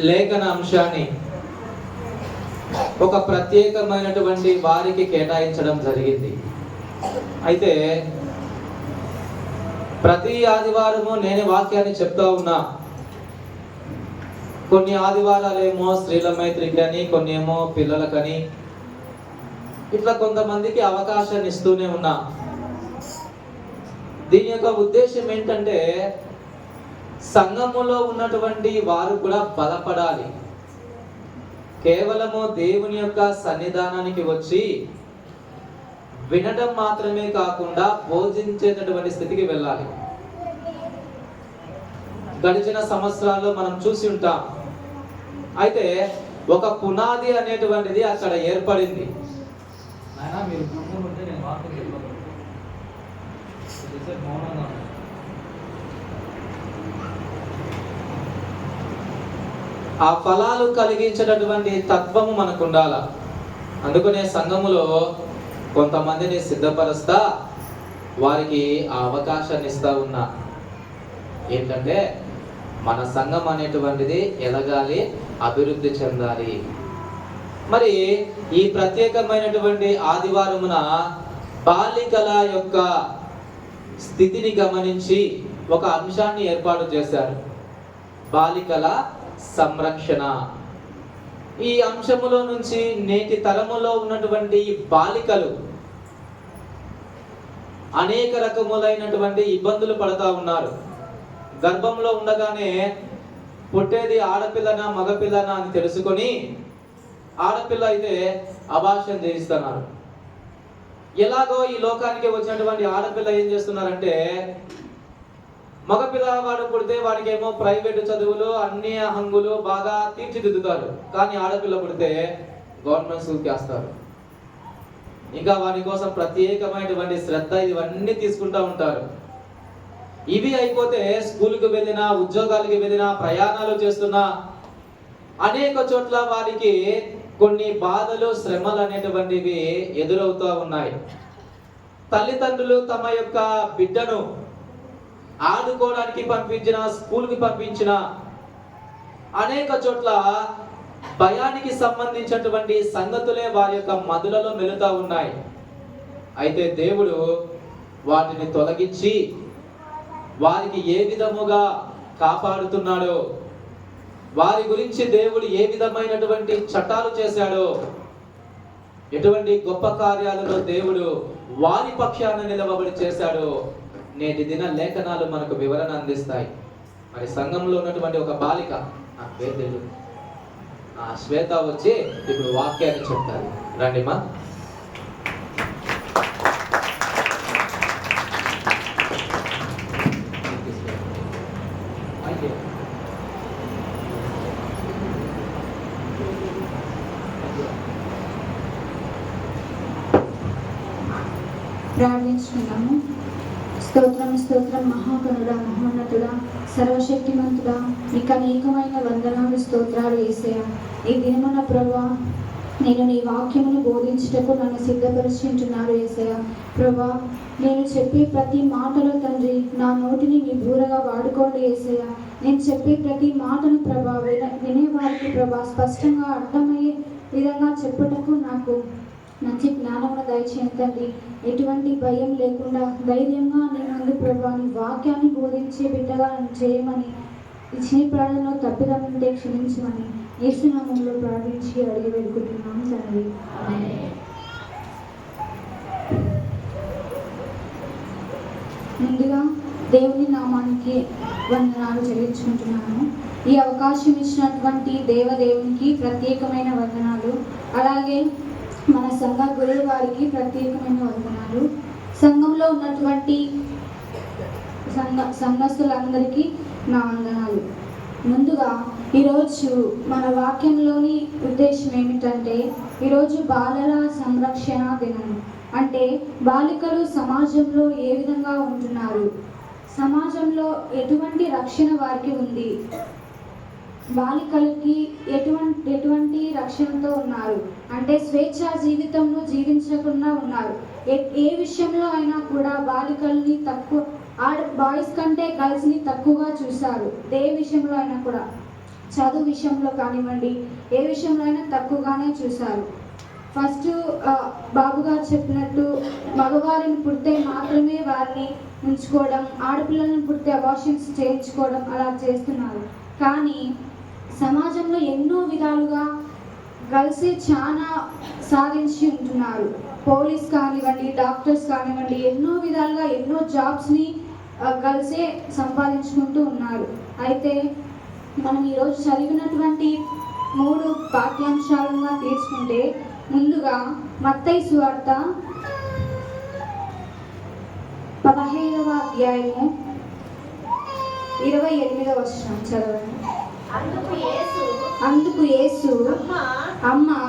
లేఖన అంశాన్ని ఒక ప్రత్యేకమైనటువంటి వారికి కేటాయించడం జరిగింది. అయితే ప్రతి ఆదివారము నేను వాక్యాన్ని చెప్తా ఉన్నా. కొన్ని ఆదివారాలేమో స్త్రీల మైత్రికి అని, కొన్ని ఏమో పిల్లలకని, ఇట్లా కొంతమందికి అవకాశాన్ని ఇస్తూనే ఉన్నా. దీని యొక్క ఉద్దేశం ఏంటంటే సంఘములో ఉన్నటువంటి వారు కూడా బలపడాలి. కేవలము దేవుని యొక్క సన్నిధానానికి వచ్చి వినడం మాత్రమే కాకుండా బోధించేటటువంటి స్థితికి వెళ్ళాలి. గడిచిన సంవత్సరాల్లో మనం చూసి ఉంటాం. అయితే ఒక పునాది అనేటువంటిది అక్కడ ఏర్పడింది. ఆ ఫలాలు కలిగించేటటువంటి తత్వము మనకు ఉండాల. అందుకనే సంఘములో కొంతమందిని సిద్ధపరుస్తా వారికి ఆ అవకాశాన్ని ఇస్తా ఉన్నా. ఏంటంటే మన సంఘం అనేటువంటిది ఎదగాలి, అభివృద్ధి చెందాలి. మరి ఈ ప్రత్యేకమైనటువంటి ఆదివారమున బాలికల యొక్క స్థితిని గమనించి ఒక అంశాన్ని ఏర్పాటు చేశారు. బాలికల సంరక్షణ. ఈ అంశములో నుంచి నేటి తరములో ఉన్నటువంటి బాలికలు అనేక రకములైనటువంటి ఇబ్బందులు పడతా ఉన్నారు. గర్భంలో ఉండగానే పుట్టేది ఆడపిల్లనా మగపిల్లనా అని తెలుసుకొని ఆడపిల్ల అయితే అబార్షన్ చేయిస్తున్నారు. ఎలాగో ఈ లోకానికి వచ్చినటువంటి ఆడపిల్ల ఏం చేస్తున్నారంటే, మగపిల్లవాడు పుడితే వాడికి ఏమో ప్రైవేటు చదువులు అన్ని హంగులు బాగా తీర్చిదిద్దుతారు. కానీ ఆడపిల్ల పుడితే గవర్నమెంట్ స్కూల్కి వేస్తారు. ఇంకా వాడి కోసం ప్రత్యేకమైనటువంటి శ్రద్ధ ఇవన్నీ తీసుకుంటూ ఉంటారు. ఇవి అయిపోతే స్కూల్కి వెళ్ళినా, ఉద్యోగాలకి వెళ్ళినా, ప్రయాణాలు చేస్తున్నా అనేక చోట్ల వారికి కొన్ని బాధలు, శ్రమలు అనేటువంటివి ఎదురవుతూ ఉన్నాయి. తల్లిదండ్రులు తమ యొక్క బిడ్డను ఆడుకోవడానికి పంపించిన, స్కూల్కి పంపించిన అనేక చోట్ల భయానికి సంబంధించినటువంటి సంగతులే వారి యొక్క మధులలో మెలుతా ఉన్నాయి. అయితే దేవుడు వాటిని తొలగించి వారికి ఏ విధముగా కాపాడుతున్నాడో, వారి గురించి దేవుడు ఏ విధమైనటువంటి చట్టాలు చేశాడో, ఎటువంటి గొప్ప కార్యాలలో దేవుడు వారి పక్షాన నిలవబడి చేశాడో నేటి దిన లేఖనాలు మనకు వివరణ అందిస్తాయి. మరి సంఘంలో ఉన్నటువంటి ఒక బాలిక, నా పేరు తెలియదు, శ్వేత వచ్చి ఇప్పుడు వాక్యాన్ని చెప్తారు. రండి మా. ప్రార్థించుకున్నాము. స్తోత్రం స్తోత్రం మహాగణుడా, మహోన్నతుడా, సర్వశక్తిమంతుడా, నీకు అనేకమైన వందనాలు, స్తోత్రాలు యేసయ్యా. ఈ దినమున ప్రభువా నేను నీ వాక్యమును బోధించుటకు నన్ను సిద్ధపరుచుకుంటున్నారు యేసయ్యా. ప్రభువా నేను చెప్పే ప్రతి మాటలో తండ్రి నా నోటిని నీ బూరగా వాడుకోండి యేసయ్యా. నేను చెప్పే ప్రతి మాటను ప్రభా వినేవారికి ప్రభా స్పష్టంగా అర్థమయ్యే విధంగా చెప్పుటకు నాకు మంచి జ్ఞానమును దయచేయండి. ఎటువంటి భయం లేకుండా ధైర్యంగా నేను ప్రభా నీ వాక్యాన్ని బోధించే బిడ్డగా చేయమని, ఇచ్చిన ప్రాణంలో తప్పిదముంటే క్షమించమని యేసునామములో ప్రార్థించి అడిగి వేడుకుంటున్నాం తండ్రి. ముందుగా దేవుని నామానికి వందనాలు చెల్లించుకుంటున్నాను. ఈ అవకాశం ఇచ్చినటువంటి దేవదేవునికి ప్రత్యేకమైన వందనాలు. అలాగే మన సంఘ గురువు వారికి ప్రత్యేకమైన వందనాలు. సంఘంలో ఉన్నటువంటి సంఘస్థులందరికీ నా వందనాలు. ముందుగా ఈరోజు మన వాక్యంలోని ఉద్దేశం ఏమిటంటే, ఈరోజు బాలల సంరక్షణ దినం. అంటే బాలికలు సమాజంలో ఏ విధంగా ఉంటున్నారు, సమాజంలో ఎటువంటి రక్షణ వారికి ఉంది, బాలికలకి ఎటువంటి రక్షణతో ఉన్నారు, అంటే స్వేచ్ఛా జీవితంలో జీవించకుండా ఉన్నారు. ఏ విషయంలో అయినా కూడా బాలికల్ని తక్కువ, బాయ్స్ కంటే గర్ల్స్ని తక్కువగా చూశారు. ఏ విషయంలో అయినా కూడా చదువు విషయంలో కానివ్వండి, ఏ విషయంలో అయినా తక్కువగానే చూశారు. ఫస్ట్ బాబు గారు చెప్పినట్టు మగవారిని పుడితే మాత్రమే వారిని ఉంచుకోవడం, ఆడపిల్లలను పుడితే అబార్షన్స్ చేయించుకోవడం అలా చేస్తున్నారు. కానీ సమాజంలో ఎన్నో విధాలుగా గర్ల్సే చాలా సాధించి ఉంటున్నారు. పోలీస్ కానివ్వండి, డాక్టర్స్ కానివ్వండి, ఎన్నో విధాలుగా ఎన్నో జాబ్స్ని గర్ల్సే సంపాదించుకుంటూ ఉన్నారు. అయితే మనం ఈరోజు చదివినటువంటి 3 పాఠ్యాంశాలుగా తీసుకుంటే, ముందుగా మత్తయి సువార్త 15వ అధ్యాయము 28వ వచనం చదవండి. అందుకు యేసు అమ్మా,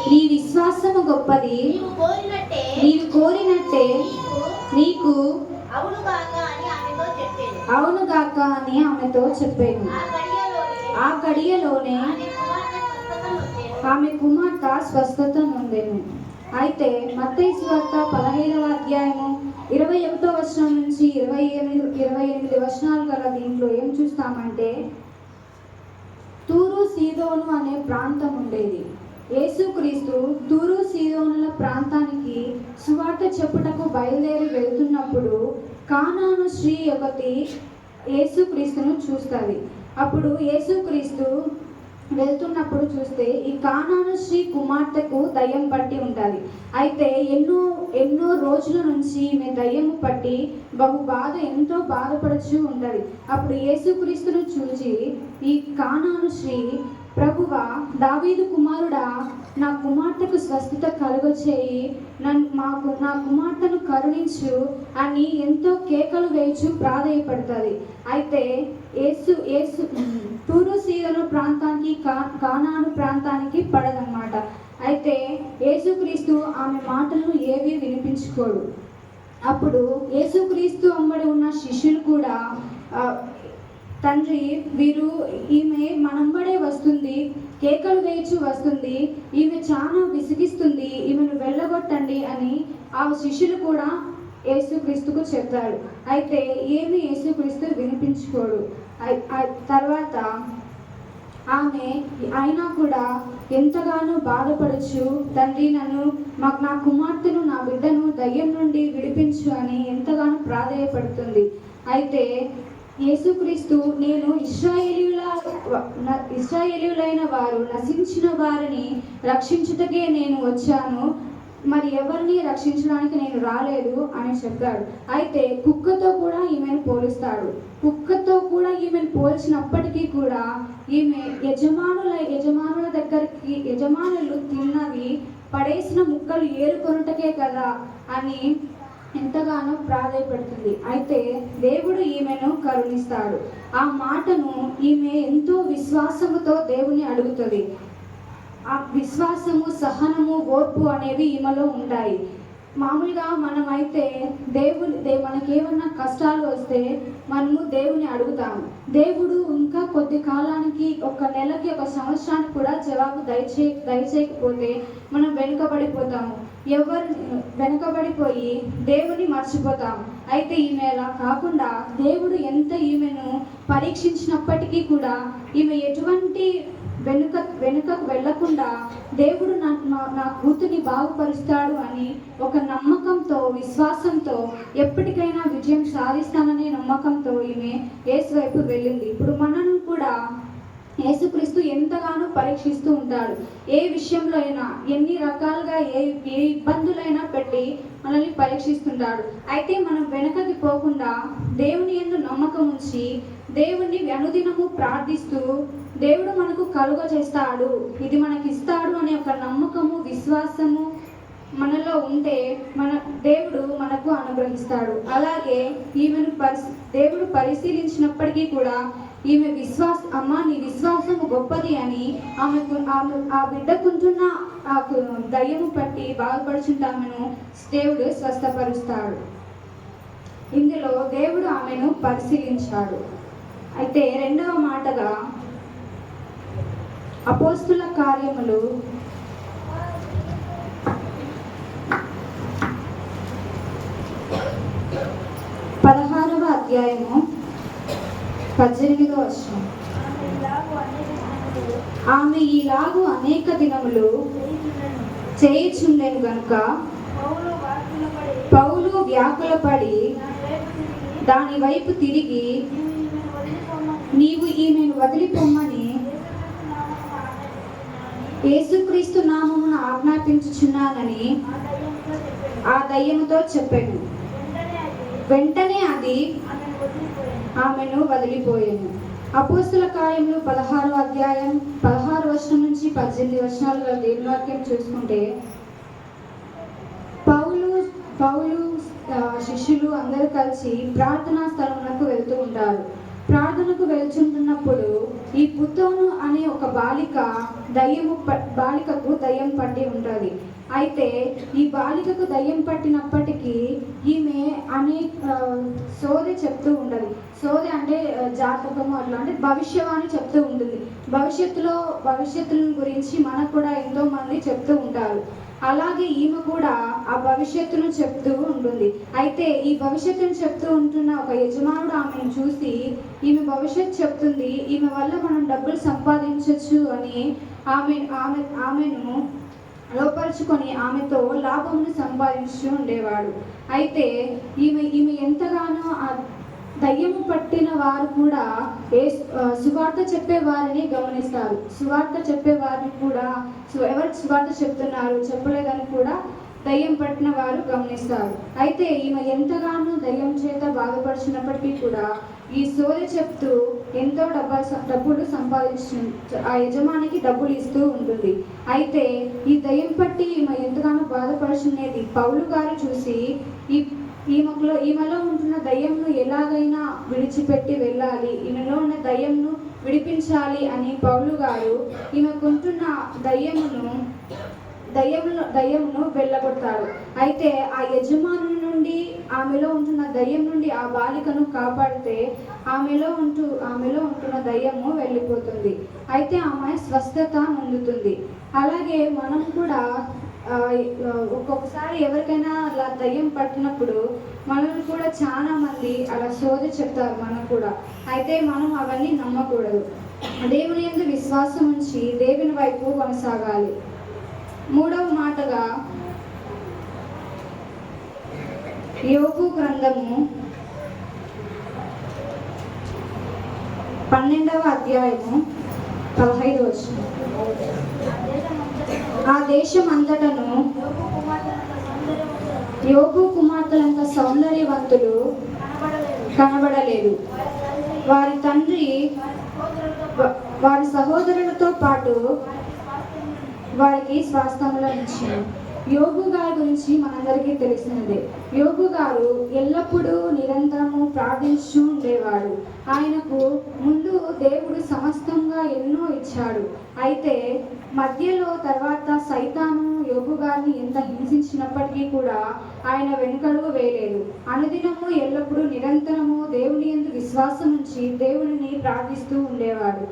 నీ విశ్వాసము గొప్పది, నీవు కోరినట్టే నీకు అవునుగాక అని ఆమెతో చెప్పాను. ఆ గడియలోనే ఆమె కుమార్తె స్వస్థత నొందెను. అయితే మత్తయి సువార్త 15వ అధ్యాయము 21వ వచనం నుంచి 28 వచనాలు గల దీంట్లో ఏం చూస్తామంటే, తూరు సీదోను అనే ప్రాంతం ఉండేది. యేసుక్రీస్తు తూరు సీదోనుల ప్రాంతానికి సువార్త చెప్పుటకు బయలుదేరి వెళ్తున్నప్పుడు కానాను స్త్రీ ఒకటి యేసుక్రీస్తును చూస్తుంది. అప్పుడు యేసుక్రీస్తు వెళ్తున్నప్పుడు చూస్తే ఈ కానాను స్త్రీ కుమార్తెకు దయ్యం పట్టి ఉంటుంది. అయితే ఎన్నో రోజుల నుంచి ఈమె దయ్యము పట్టి ఎంతో బాధపడుచూ ఉంటుంది. అప్పుడు యేసుక్రీస్తును చూసి ఈ కానాను స్త్రీ, ప్రభువా, దావీదు కుమారుడా, నా కుమార్తెకు స్వస్థత కలుగచేయి, నా కుమార్తెను కరుణించు అని ఎంతో కేకలు వేయచు ప్రాధేయపడుతుంది. అయితే యేసు తూరు సీదోను ప్రాంతానికి కానాను ప్రాంతానికి పడదన్నమాట. అయితే యేసుక్రీస్తు ఆమె మాటలను ఏవీ వినిపించుకోడు. అప్పుడు యేసుక్రీస్తు అమ్మడి ఉన్న శిష్యులు కూడా, తండ్రి, ఈమె మనంబడే వస్తుంది, కేకలు వేయచ్చు వస్తుంది, ఈమె చాలా విసిగిస్తుంది, ఈమెను వెళ్ళగొట్టండి అని ఆ శిష్యులు కూడా యేసుక్రీస్తుకు చెప్తాడు. అయితే ఏమి యేసుక్రీస్తు వినిపించుకోడు. తర్వాత ఆమె అయినా కూడా ఎంతగానో బాధపడచ్చు, తండ్రి నా కుమార్తెను, నా బిడ్డను దయ్యం నుండి విడిపించు అని ఎంతగానో ప్రాధేయపడుతుంది. అయితే యేసుక్రీస్తు, నేను ఇశ్రాయేలీయులైన వారు నశించిన వారిని రక్షించుటకే నేను వచ్చాను, మరి ఎవరిని రక్షించడానికి నేను రాలేదు అని చెప్పాడు. అయితే కుక్కతో కూడా ఈమెను పోలుస్తాడు. కుక్కతో కూడా ఈమెను పోల్చినప్పటికీ కూడా ఈమె యజమానుల దగ్గరికి, యజమానులు తిన్నవి పడేసిన ముక్కలు ఏరుకొనుటకే కదా అని ఎంతగానో ప్రాధేయపడుతుంది. అయితే దేవుడు ఈమెను కరుణిస్తాడు. ఆ మాటను ఈమె ఎంతో విశ్వాసముతో దేవుని అడుగుతుంది. ఆ విశ్వాసము, సహనము, ఓర్పు అనేవి ఈమెలో ఉంటాయి. మామూలుగా మనమైతే మనకేమన్నా కష్టాలు వస్తే మనము దేవుని అడుగుతాము. దేవుడు ఇంకా కొద్ది కాలానికి, 1 నెలకి, 1 సంవత్సరానికి కూడా జవాబు దయచేయకపోతే మనం వెనుకబడిపోతాము. వెనుకబడిపోయి దేవుని మర్చిపోతాము. అయితే ఈమె అలా కాకుండా దేవుడు ఎంత ఈమెను పరీక్షించినప్పటికీ కూడా ఈమె ఎటువంటి వెనుకకు వెళ్లకుండా దేవుడు నా కూతుర్ని బాగుపరుస్తాడు అని ఒక నమ్మకంతో, విశ్వాసంతో, ఎప్పటికైనా విజయం సాధిస్తాననే నమ్మకంతో ఈమె యేసు వైపు వెళ్ళింది. ఇప్పుడు మనను కూడా యేసుక్రీస్తు ఎంతగానో పరీక్షిస్తూ ఉంటాడు. ఏ విషయంలో అయినా, ఎన్ని రకాలుగా ఏ ఇబ్బందులైనా పెట్టి మనల్ని పరీక్షిస్తుంటాడు. అయితే మనం వెనకకి పోకుండా దేవుని యందు నమ్మకం ఉంచి దేవుణ్ణి అనుదినము ప్రార్థిస్తూ దేవుడు మనకు కలుగజేస్తాడు, ఇది మనకి ఇస్తాడు అనే ఒక నమ్మకము, విశ్వాసము మనలో ఉంటే దేవుడు మనకు అనుగ్రహిస్తాడు. అలాగే ఈమెను దేవుడు పరిశీలించినప్పటికీ కూడా ఈమె అమ్మా, నీ విశ్వాసము గొప్పది అని ఆ బిడ్డకుంటున్న ఆ దయ్యము పట్టి బాధపడుచుంటామెను దేవుడు స్వస్థపరుస్తాడు. ఇందులో దేవుడు ఆమెను పరిశీలించాడు. అయితే రెండవ మాటగా అపోస్తుల కార్యములు 16వ అధ్యాయము 18వ వచనం. ఆమె ఈలాగు అనేక దినములు చేయుచుండెను గనుక పౌలు వ్యాకులపడి దాని వైపు తిరిగి, నీవు ఈమెను వదిలిపోమ్మని యేసుక్రీస్తు నామమున ఆజ్ఞాపించుచున్నానని ఆ దయ్యముతో చెప్పాను. వెంటనే అది ఆమెను వదిలిపోయాను. అపోస్తుల కార్యములు 16వ అధ్యాయం 16 వచనం నుంచి 18 వచనాలు గల దేవుని వాక్యం చూసుకుంటే, పౌలు శిష్యులు అందరూ కలిసి ప్రార్థనా స్థలమునకు వెళ్తూ ఉంటారు. ప్రార్థనకు వెళ్తుంటున్నప్పుడు ఈ పుత్తోను అనే ఒక బాలికకు దయ్యం పట్టి ఉంటుంది. అయితే ఈ బాలికకు దయ్యం పట్టినప్పటికీ ఈమె సోదె చెప్తూ ఉండదు. సోదె అంటే జాతకము, అట్లా అంటే భవిష్యవాణి చెప్తూ ఉంటుంది. భవిష్యత్తుల గురించి మనకు కూడా ఎంతో మంది చెప్తూ ఉంటారు. అలాగే ఈమె కూడా ఆ భవిష్యత్తును చెప్తూ ఉంటుంది. అయితే ఈ భవిష్యత్తును చెప్తూ ఉంటున్న ఒక యజమానుడు ఆమెను చూసి, ఈమె భవిష్యత్తు చెప్తుంది, ఈమె వల్ల మనం డబ్బులు సంపాదించవచ్చు అని ఆమెను లోపరుచుకొని ఆమెతో లాభమును సంపాదించు ఉండేవాడు. అయితే ఈమె ఎంతగానో ఆ దయ్యము పట్టిన వారు కూడా సువార్త చెప్పే వారిని గమనిస్తారు. సువార్త చెప్పే వారిని కూడా ఎవరికి సువార్త చెప్తున్నారు చెప్పలేదని కూడా దయ్యం పట్టిన వారు గమనిస్తారు. అయితే ఈమె ఎంతగానో దయ్యం చేత బాధపరిచినప్పటికీ కూడా ఈ సోదె చెప్తూ ఎంతో డబ్బులు సంపాదించు ఆ యజమానికి డబ్బులు ఇస్తూ ఉంటుంది. అయితే ఈ దయ్యం పట్టి ఈమె ఎంతగానో బాధపరుచునేది పౌలు గారు చూసి, ఈమెలో ఉంటున్న దయ్యంను ఎలాగైనా విడిచిపెట్టి వెళ్ళాలి, ఈమెలో ఉన్న దయ్యంను విడిపించాలి అని పౌలు గారు ఈమెకుంటున్న దయ్యమును వెళ్ళగొడతాడు. అయితే ఆ యజమాను నుండి, ఆమెలో ఉంటున్న దయ్యం నుండి ఆ బాలికను కాపాడితే ఆమెలో ఉంటున్న దయ్యము వెళ్ళిపోతుంది. అయితే ఆమె స్వస్థత పొందుతుంది. అలాగే మనం కూడా ఒక్కొక్కసారి ఎవరికైనా అలా దయ్యం పట్టినప్పుడు మనల్ని కూడా చాలా మంది అలా సోది చెప్తారు మనకు కూడా. అయితే మనం అవన్నీ నమ్మకూడదు. దేవుని యందు విశ్వాసం ఉంచి దేవుని వైపు కొనసాగాలి. 3వ మాటగా యోబు గ్రంథము 12వ అధ్యాయము 15వ వచనం. ఆ దేశం అంతటను యోబు కుమార్తెలంత సౌందర్యవంతులు కనబడలేదు. వారి తండ్రి వారి సహోదరులతో పాటు వారికి స్వాస్థ్యములను ఇచ్చారు. యోబు గారి గురించి మనందరికీ తెలిసినదే. యోబు గారు ఎల్లప్పుడూ నిరంతరము ప్రార్థించు ఉండేవాడు. ఆయనకు ముందు దేవుడు సమస్తంగా ఎన్నో ఇచ్చాడు. అయితే మధ్యలో తర్వాత సైతాను యోబు గారిని ఎంత హింసించినప్పటికీ కూడా ఆయన వెనుకడుగు వేయలేదు. అనుదినము ఎల్లప్పుడూ నిరంతరము దేవుని యందు విశ్వాసం ఉంచి దేవుడిని ప్రార్థిస్తూ ఉండేవాడు.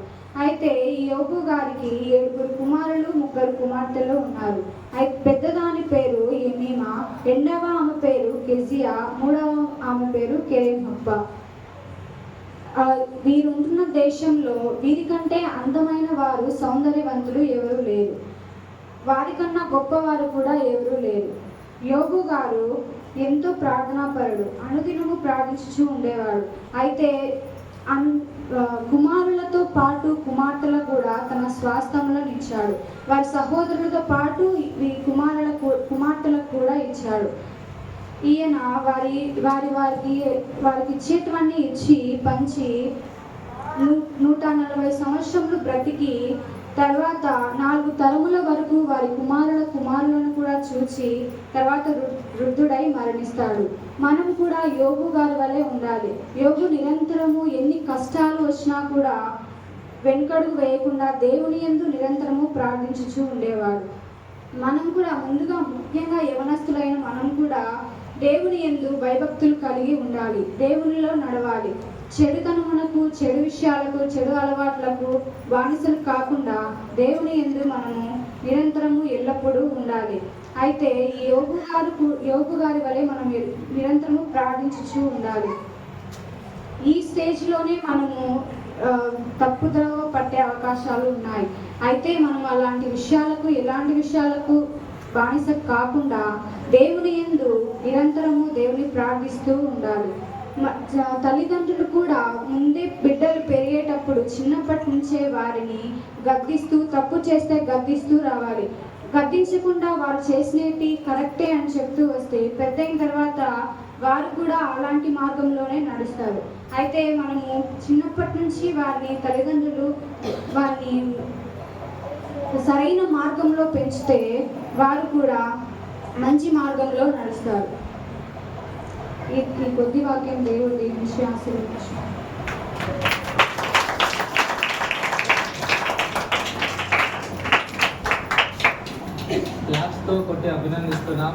అయితే ఈ యోబు గారికి 7 కుమారులు 3 కుమార్తెలు ఉన్నారు. అయితే పెద్దదాని పేరు ఎమీమా, రెండవ ఆమె పేరు కెజియా, మూడవ ఆమె పేరు కెరెమప్ప. వీరుంటున్న దేశంలో వీరికంటే అందమైన వారు, సౌందర్యవంతులు ఎవరూ లేరు. వారికన్నా గొప్పవారు కూడా ఎవరూ లేరు. యోబు గారు ఎంతో ప్రార్థనాపరుడు, అనుదినము ప్రార్థించుచూ ఉండేవాడు. అయితే కుమారులతో పాటు కుమార్తెలకు కూడా తన స్వాస్థ్యములను ఇచ్చాడు. వారి సహోదరులతో పాటు ఈ కుమార్తెలకు కూడా ఇచ్చాడు. ఈయన వారికి ఇచ్చేటివన్నీ ఇచ్చి పంచి 140 సంవత్సరములు బ్రతికి తర్వాత 4 తరముల వరకు వారి కుమారులను కూడా చూచి తర్వాత వృద్ధుడై మరణిస్తాడు. మనం కూడా యోబు గారి వలె ఉండాలి. యోబు నిరంతరము ఎన్ని కష్టాలు వచ్చినా కూడా వెనుకడుగు వేయకుండా దేవుని యందు నిరంతరము ప్రార్థించుచూ ఉండేవాడు. మనం కూడా ముఖ్యంగా యవనస్తులైన మనం కూడా దేవుని యందు భయభక్తులు కలిగి ఉండాలి. దేవునిలో నడవాలి. చెడుతనమునకు, చెడు విషయాలకు, చెడు అలవాట్లకు బానిసలు కాకుండా దేవుని యందు మనము నిరంతరము ఎల్లప్పుడూ ఉండాలి. అయితే ఈ యోబు గారి వలె మనం నిరంతరము ప్రార్థించుచూ ఉండాలి. ఈ స్టేజ్లోనే మనము తప్పుదోవ పట్టే అవకాశాలు ఉన్నాయి. అయితే మనం అలాంటి విషయాలకు, ఎలాంటి విషయాలకు బానిస కాకుండా దేవుని యందు నిరంతరము దేవుని ప్రార్థిస్తూ ఉండాలి. తల్లిదండ్రులు కూడా ముందే బిడ్డలు పెరిగేటప్పుడు చిన్నప్పటి నుంచే వారిని గద్దిస్తూ, తప్పు చేస్తే గద్దిస్తూ రావాలి. గద్దించకుండా వారు చేసినవి కరెక్టే అని చెప్తూ వస్తే పెద్ద అయిన తర్వాత వారు కూడా అలాంటి మార్గంలోనే నడుస్తారు. అయితే మనము చిన్నప్పటి నుంచి వారిని, తల్లిదండ్రులు వారిని సరైన మార్గంలో పెంచితే వారు కూడా మంచి మార్గంలో నడుస్తారు. ఈ కొద్ది వాక్యం దేవుడు దీవించి ఆశీర్వదించు. క్లాప్స్తో కొట్టి అభినందిస్తున్నాం.